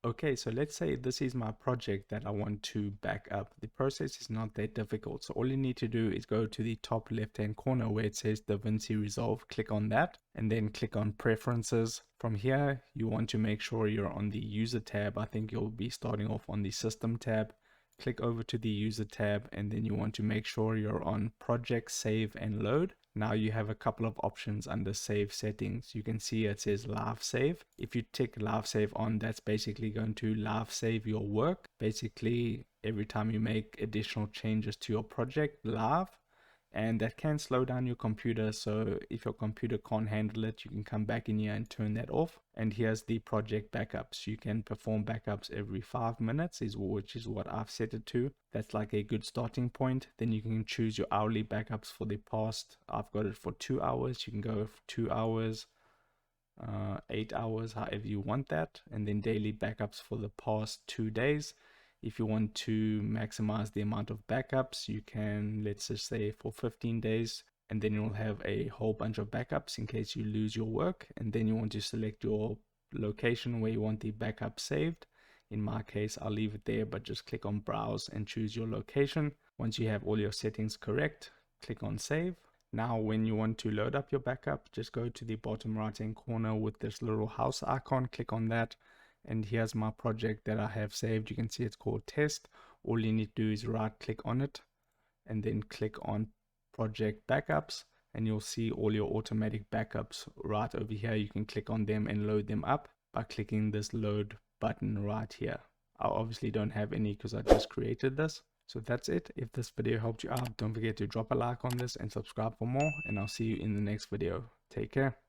Okay, so let's say this is my project that I want to back up. The process is not that difficult. So all you need to do is go to the top left-hand corner where it says Davinci Resolve. Click on that and then click on Preferences. From here, you want to make sure you're on the User tab. I think you'll be starting off on the System tab. Click over to the User tab and then you want to make sure you're on Project, Save and Load. Now you have a couple of options under save settings. You can see it says live save. If you tick live save on, that's basically going to live save your work. Basically, every time you make additional changes to your project live, and that can slow down your computer. So if your computer can't handle it, you can come back in here and turn that off. And here's the project backups. You can perform backups every 5 minutes, which is what I've set it to. That's like a good starting point. Then you can choose your hourly backups for the past. I've got it for 2 hours. You can go for 2 hours, 8 hours, however you want that. And then daily backups for the past 2 days. If you want to maximize the amount of backups, you can, let's just say for 15 days, and then you'll have a whole bunch of backups in case you lose your work. And then you want to select your location where you want the backup saved. In my case, I'll leave it there, but just click on browse and choose your location. Once you have all your settings correct, click on save. Now, when you want to load up your backup, just go to the bottom right hand corner with this little house icon, click on that. And here's my project that I have saved. You can see it's called test. All you need to do is right click on it and then click on project backups, and you'll see all your automatic backups right over here. You can click on them and load them up by clicking this load button right here. I obviously don't have any because I just created this. So that's it. If this video helped you out, don't forget to drop a like on this and subscribe for more, and I'll see you in the next video. Take care.